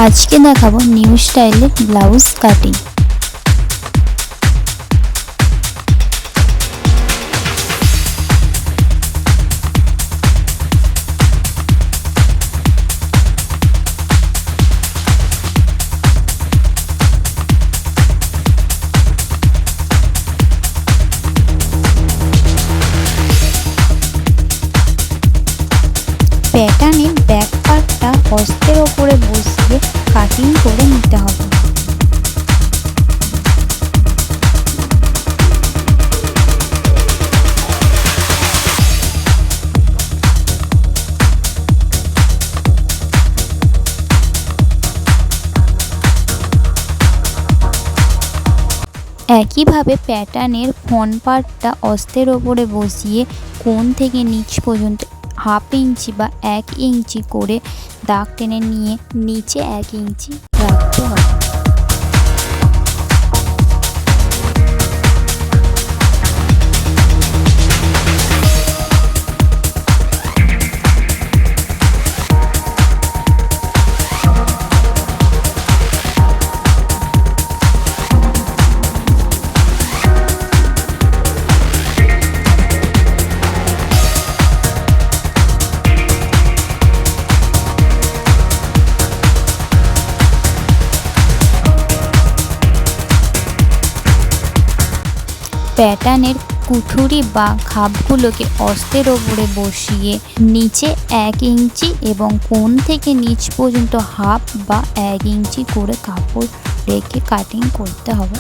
আজকে দেখাবো নিউ স্টাইলে ব্লাউজ কাটিং। প্যাটার্নের ব্যাক পার্টটা হস্তের ওপরে বসিয়ে কাটিং করে নিতে হবে। একইভাবে প্যাটার্নের ফ্রন্ট পার্টটা হস্তের ওপরে বসিয়ে কোণ থেকে নিচ পর্যন্ত হাফ ইঞ্চি বা 1 ইঞ্চি করে দাগ টেনে নিয়ে নিচে 1 ইঞ্চি রাখতে হবে। প্যাটার্নের কুঠুরি বা খাপগুলোকে হস্তের ওপরে বসিয়ে নিচে 1 ইঞ্চি এবং কোণ থেকে নিচ পর্যন্ত হাফ বা 1 ইঞ্চি করে কাপড় রেখে কাটিং করতে হবে।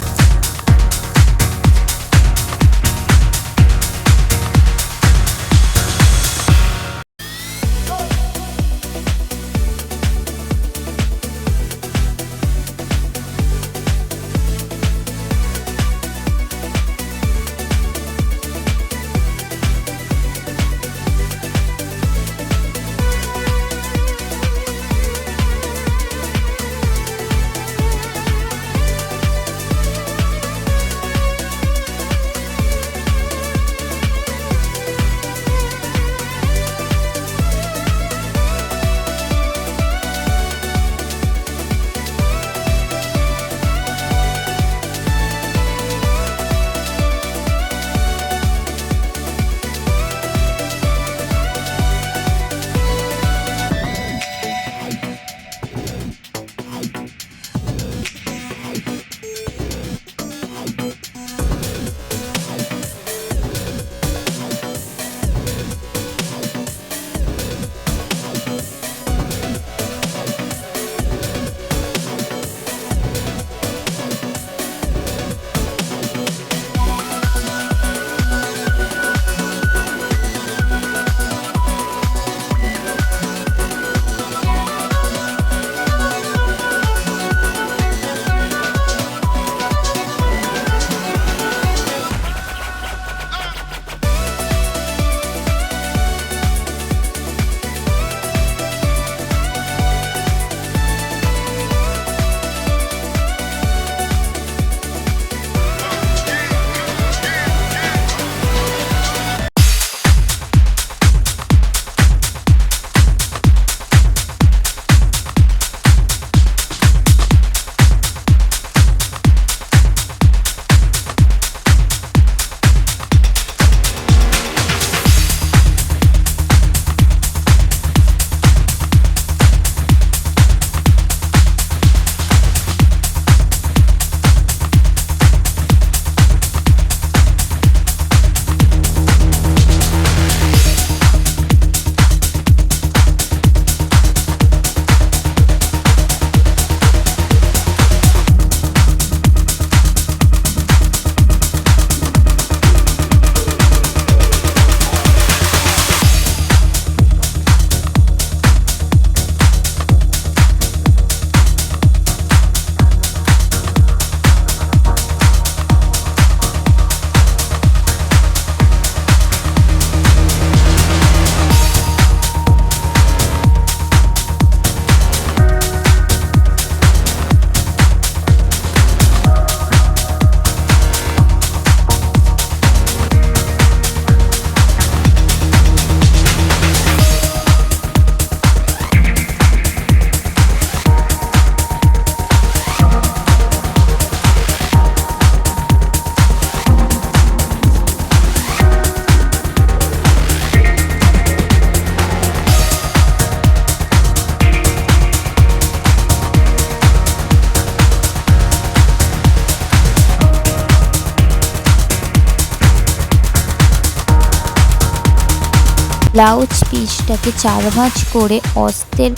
ব্লাউজ পিসটাকে 4 ভাঁজ করে অস্তের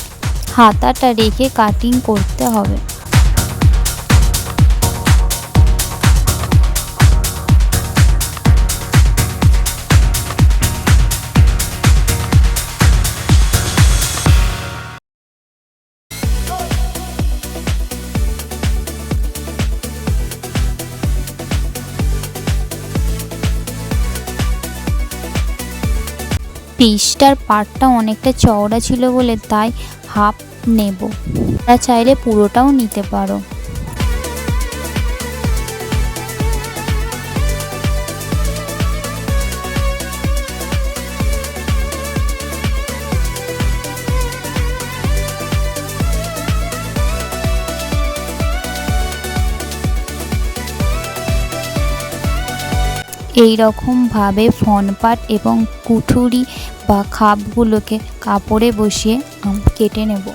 হাতাটা রেখে কাটিং করতে হবে। পিসটার পাটটা অনেকটা চওড়া ছিল বলে তাই হাফ নেব, তা চাইলে পুরোটাও নিতে পারো। এই রকমভাবে ফ্রন্ট পার্ট এবং কুঠুরি বা খাপগুলোকে কাপড়ে বসিয়ে কেটে নেব।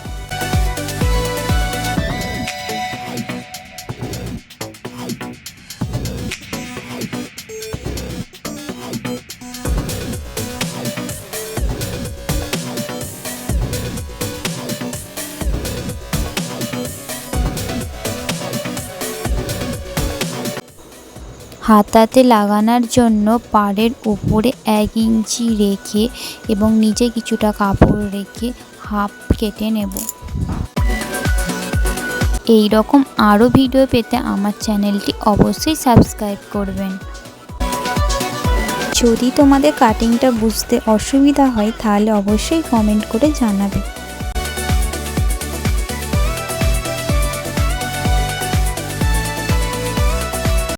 হাতাতে লাগানোর জন্য পাড়ের উপরে 1 ইঞ্চি রেখে এবং নিচে কিছুটা কাপড় রেখে হাফ কেটে নেব। এই রকম আরও ভিডিও পেতে আমার চ্যানেলটি অবশ্যই সাবস্ক্রাইব করবেন। যদি তোমাদের কাটিংটা বুঝতে অসুবিধা হয় তাহলে অবশ্যই কমেন্ট করে জানাবে।